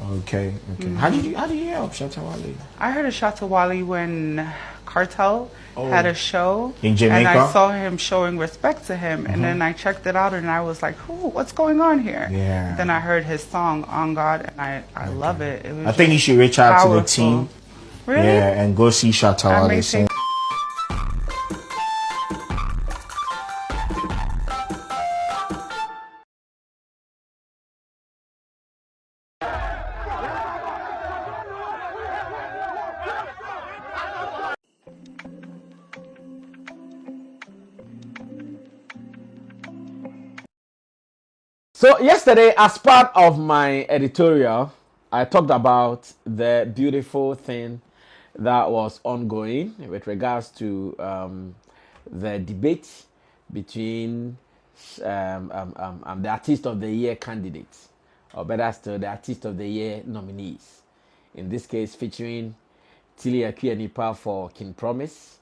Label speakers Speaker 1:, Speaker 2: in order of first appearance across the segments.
Speaker 1: Okay. How did you hear of Shatta Wale?
Speaker 2: I heard of Shattowali when Cartel had a show
Speaker 1: in Jamaica,
Speaker 2: and I saw him showing respect to him, and then I checked it out and I was like, "Who? What's going on here?"
Speaker 1: Yeah.
Speaker 2: Then I heard his song "On God" and I love it. It was
Speaker 1: I think you should reach out to the team.
Speaker 2: Really?
Speaker 1: Yeah, and go see Shatta Wale sing.
Speaker 3: So yesterday, as part of my editorial, I talked about the beautiful thing that was ongoing with regards to the debate between the Artist of the Year candidates, or better still, the Artist of the Year nominees. In this case, featuring Tilly Akuanipa for King Promise,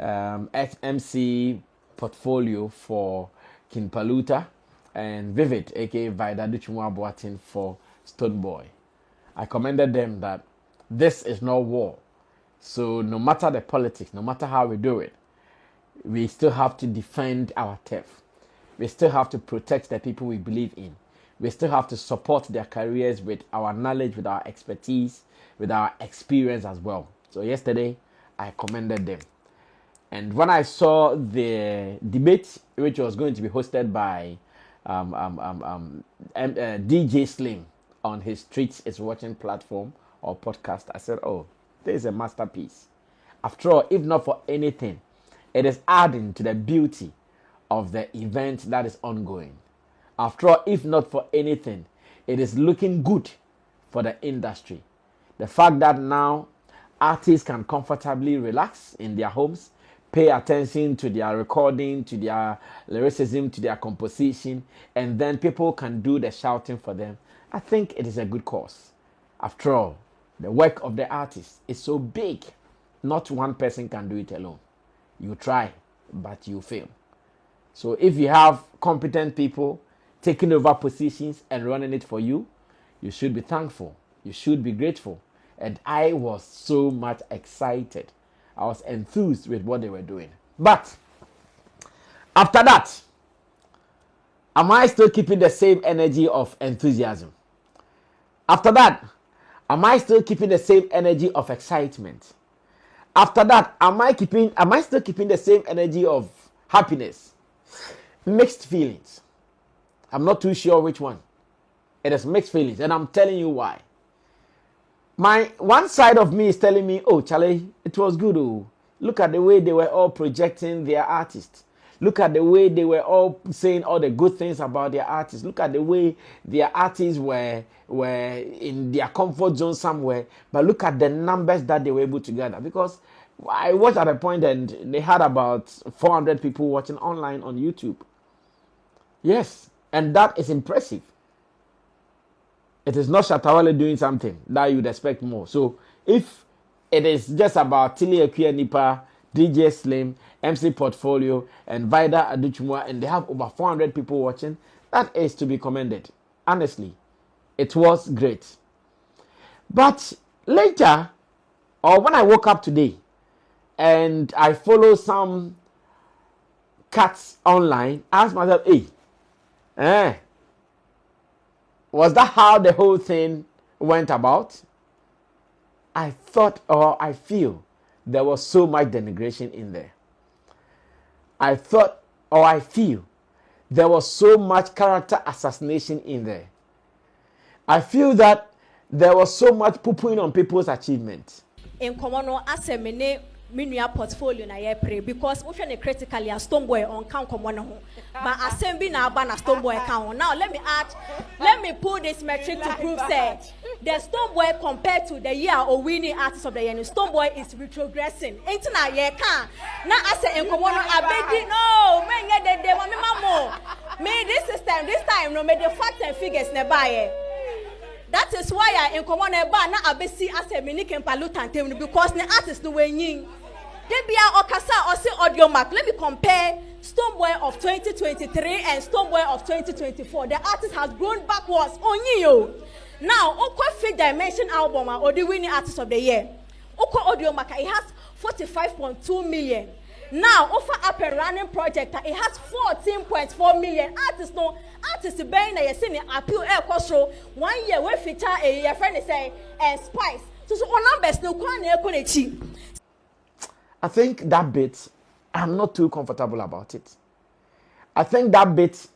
Speaker 3: XMC Portfolio for King Paluta, and Vivid, aka Vida Duchumwa for Stone Boy. I commended them that this is not war. So no matter the politics, no matter how we do it, we still have to defend our turf. We still have to protect the people we believe in. We still have to support their careers with our knowledge, with our expertise, with our experience as well. So yesterday, I commended them. And when I saw the debate, which was going to be hosted by DJ Slim on his Streets is Watching platform or podcast, I said, oh, this is a masterpiece. After all, if not for anything, it is adding to the beauty of the event that is ongoing. After all, if not for anything, it is looking good for the industry. The fact that now artists can comfortably relax in their homes, pay attention to their recording, to their lyricism, to their composition, and then people can do the shouting for them. I think it is a good cause. After all, the work of the artist is so big, not one person can do it alone. You try, but you fail. So if you have competent people taking over positions and running it for you, you should be thankful. You should be grateful. And I was so much excited. I was enthused with what they were doing. But after that, am I still keeping the same energy of enthusiasm? After that, am I still keeping the same energy of excitement? After that, am I still keeping the same energy of happiness? Mixed feelings. I'm not too sure which one. It is mixed feelings, and I'm telling you why. My one side of me is telling me, oh, Charlie, it was good. Oh. Look at the way they were all projecting their artists. Look at the way they were all saying all the good things about their artists. Look at the way their artists were in their comfort zone somewhere. But look at the numbers that they were able to gather. Because I watched at a point and they had about 400 people watching online on YouTube. Yes, and that is impressive. It is not Shatta Wale doing something that you'd expect more. So if it is just about Tilly Akuanipa, DJ Slim, MC Portfolio, and Vida Aduchumwa, and they have over 400 people watching, that is to be commended. Honestly, it was great. But later, or when I woke up today, and I follow some cats online, I asked myself, hey, was that how the whole thing went about? I thought, or I feel, there was so much denigration in there. I thought, or I feel, there was so much character assassination in there. I feel that there was so much poo-pooing on people's achievements.
Speaker 4: In common, Minia portfolio na ye pray because we should critically a stone boy on count common but assembly na ban stone boy count. Now let me put this metric to prove that the stone boy compared to the year or winning artist of the year, stone boy is retrogressing. Ain't na ye can na ase in common abedi no men get the mama me this time no me the facts and figures nearby. That is why I in common a bar na abesi as a mini can palutant because the artist no winning. Debia Okasa or say audio mark. Let me compare Stoneboy of 2023 and Stoneboy of 2024. The artist has grown backwards on you. Now, Oko Fifth Dimension album or the winning artist of the year. Oko Audio Maker, it has 45.2 million. Now, offer up a running project, it has 14.4 million. Artists being a senior appeal air cost show 1 year we feature a friend say Spice. So one numbers no one.
Speaker 3: I think that bit, I'm not too comfortable about it. I think that bit,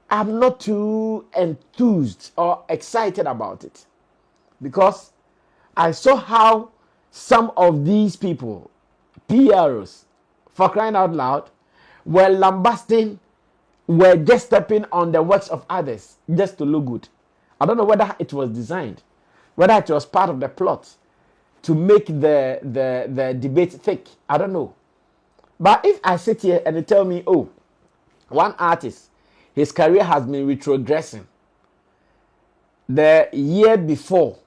Speaker 3: I'm not too enthused or excited about it. Because I saw how some of these people, PROs, for crying out loud, were lambasting, were just stepping on the works of others just to look good. I don't know whether it was designed, whether it was part of the plot to make the debate thick. I don't know. But if I sit here and they tell me, oh, one artist, his career has been retrogressing. The year before,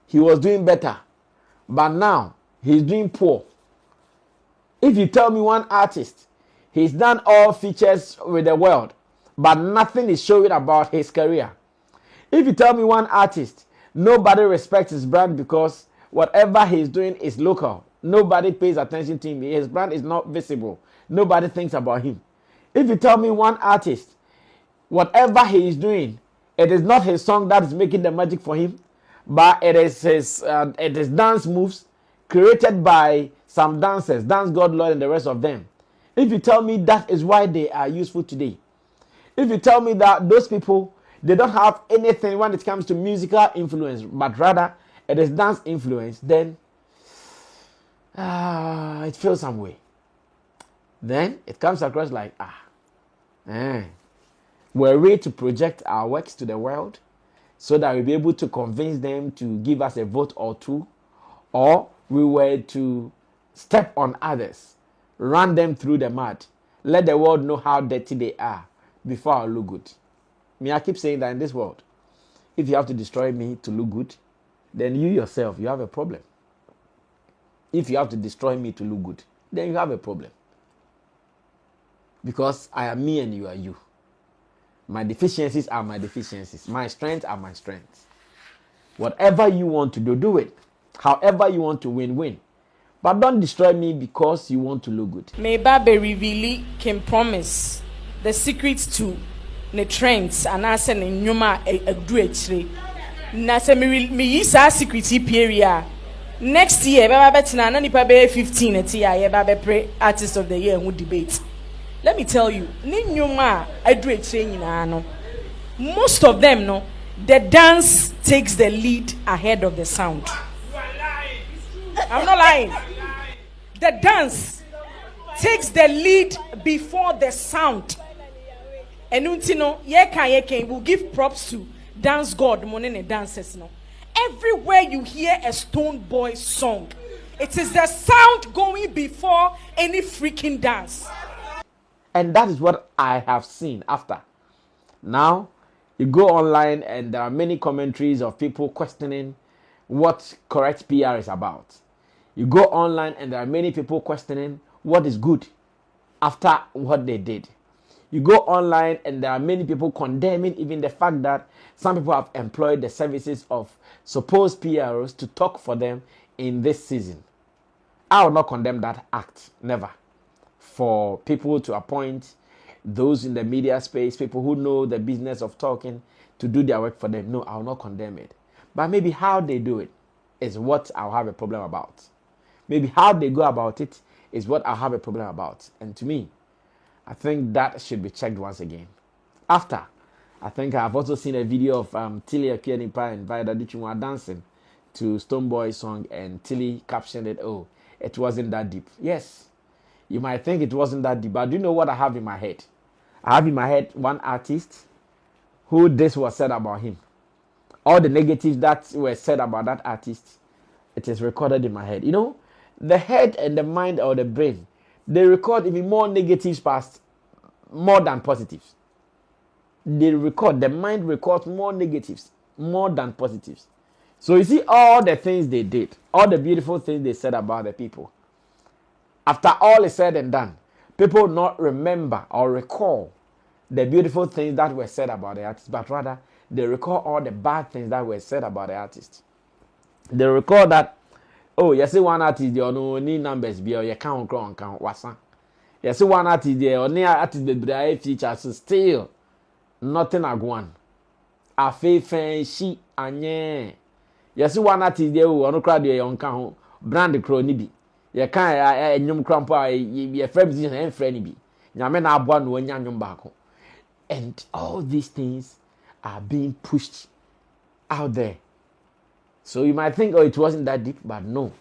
Speaker 3: he was doing better, but now he's doing poor. If you tell me one artist, he's done all features with the world, but nothing is showing about his career. If you tell me one artist, nobody respects his brand because whatever he's doing is local. Nobody pays attention to him. His brand is not visible. Nobody thinks about him. If you tell me one artist, whatever he is doing, it is not his song that is making the magic for him, but it is dance moves created by some dancers, Dance God Lord and the rest of them. If you tell me that is why they are useful today, if you tell me that those people, they don't have anything when it comes to musical influence, but rather it is dance influence, then it feels some way. Then it comes across like, were we to project our works to the world so that we'll be able to convince them to give us a vote or two, or we were to step on others, run them through the mud, let the world know how dirty they are before I look good. I keep saying that in this world, if you have to destroy me to look good, then you yourself, you have a problem. If you have to destroy me to look good, then you have a problem. Because I am me and you are you. My deficiencies are my deficiencies. My strengths are my strengths. Whatever you want to do, do it. However you want to win, win. But don't destroy me because you want to look good.
Speaker 5: May Babe reveal can promise the secrets to the trends and I send in Numa a great na se me yisa security period next year baba betina na nipa be 15 eti ya baba pre artist of the year who debate. Let me tell you, ni Numa adre nyina no, most of them no, the dance takes the lead ahead of the sound. I'm not lying. The dance takes the lead before the sound. And untino ye will give props to dance god money dancers no. Everywhere you hear a Stone Boy song, it is the sound going before any freaking dance.
Speaker 3: And that is what I have seen after. Now, you go online and there are many commentaries of people questioning what correct PR is about. You go online and there are many people questioning what is good after what they did. You go online and there are many people condemning even the fact that some people have employed the services of supposed PROs to talk for them in this season. I will not condemn that act, never. For people to appoint those in the media space, people who know the business of talking, to do their work for them. No, I will not condemn it. But maybe how they do it is what I'll have a problem about. Maybe how they go about it is what I'll have a problem about. And to me, I think that should be checked once again. After, I think I've also seen a video of Tilly Akienipa and Vida Dichumwa dancing to Stone Boy's song, and Tilly captioned it, oh, it wasn't that deep. Yes, you might think it wasn't that deep, but do you know what I have in my head? I have in my head one artist who this was said about him. All the negatives that were said about that artist, it is recorded in my head. You know, the head and the mind or the brain, they record even more negatives past more than positives. The mind records more negatives more than positives. So you see all the things they did, all the beautiful things they said about the people. After all is said and done, people will not remember or recall the beautiful things that were said about the artist, but rather they record all the bad things that were said about the artist. They record that, oh, you see one artist, they no need numbers, be or you count, wasa. You see one artist, they only artist, the features, still nothing agwan. A fe she anye. You see one artist, they will no crowd your count, brand the crony. You can't, nyum crampa, you friend musician and friend be. Yamen abwan when yanyum bako. And all these things are being pushed out there. So you might think, oh, it wasn't that deep, but no.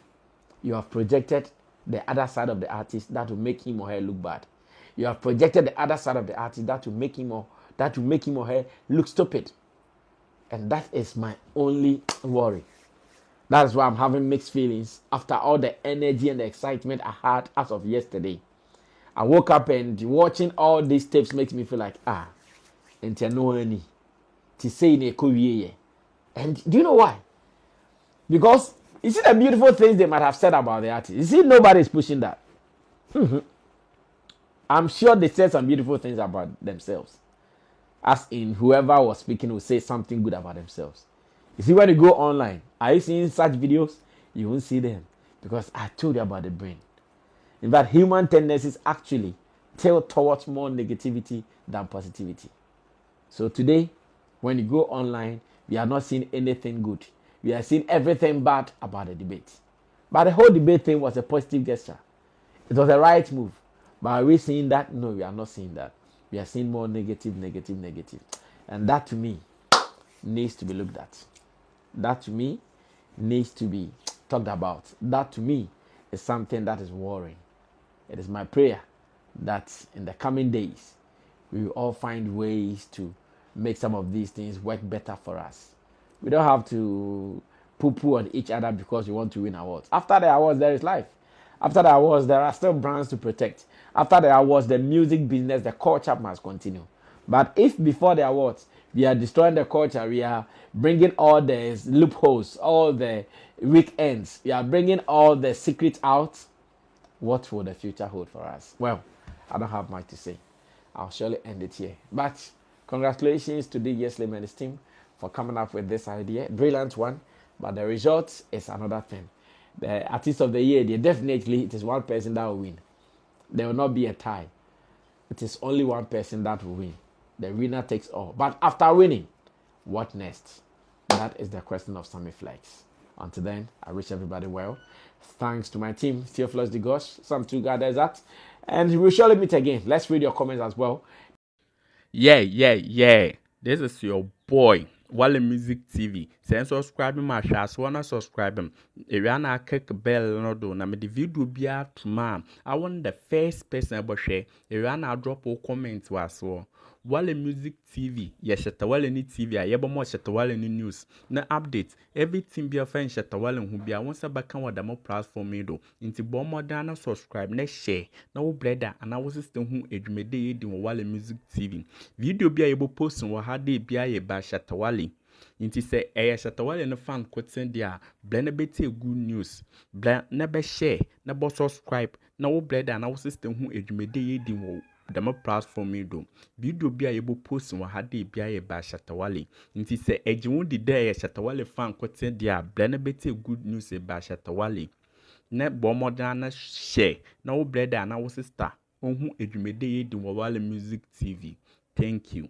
Speaker 3: You have projected the other side of the artist that will make him or her look bad. You have projected the other side of the artist that will make him or her look stupid. And that is my only worry. That's why I'm having mixed feelings after all the energy and the excitement I had as of yesterday. I woke up and watching all these tapes makes me feel like, and to say in. And do you know why? Because you see the beautiful things they might have said about the artist. You see, nobody's pushing that. I'm sure they said some beautiful things about themselves. As in, whoever was speaking will say something good about themselves. You see, when you go online, are you seeing such videos? You won't see them. Because I told you about the brain. In fact, human tendencies actually tilt towards more negativity than positivity. So today, when you go online, we are not seeing anything good. We are seeing everything bad about the debate. But the whole debate thing was a positive gesture. It was a right move. But are we seeing that? No, we are not seeing that. We are seeing more negative. And that to me needs to be looked at. That to me needs to be talked about. That to me is something that is worrying. It is my prayer that in the coming days, we will all find ways to make some of these things work better for us. We don't have to poo-poo on each other because we want to win awards. After the awards, there is life. After the awards, there are still brands to protect. After the awards, the music business, the culture must continue. But if before the awards, we are destroying the culture, we are bringing all the loopholes, all the weekends, we are bringing all the secrets out, what will the future hold for us? Well, I don't have much to say. I'll surely end it here. But congratulations to the Yes Layman's team for coming up with this idea. Brilliant one. But the result is another thing. The artist of the year, it is one person that will win. There will not be a tie. It is only one person that will win. The winner takes all. But after winning, what next? That is the question of Sammy Flex. Until then, I wish everybody well. Thanks to my team, Theophilus De Gosh, some two guys that. And we'll surely meet again. Let's read your comments as well.
Speaker 6: Yeah. This is your boy, Wale Music TV. Send subscribe my shots, wanna subscribe him. Iriana click bell no do. Na me the video be out tomorrow. I want the first person about share. Iriana drop all comments was so. Wale Music TV, yes, Shattowali ni TV, I ever more Shattowali ni news. Na update, everything be a friend Shattowali who be a once a back on what the more platform do. Into bomb more than subscribe, next share, no brother, and I was system who edumede in Wale Music TV. Video be able post on what had they be a by Shattowali. Inti say Shattowali no fan quoting there, blend bete good news, blend never share, never subscribe, no brother, and I was system who edumede in the more platform do. Video be able post on what they be a by Shattowali. Inti say Ejiwon di day Shattowali fan quoting there, blend bete good news by Shattowali. Net bomodana share, no brother, and I was sister. On who edumede in Wale Music TV. Thank you.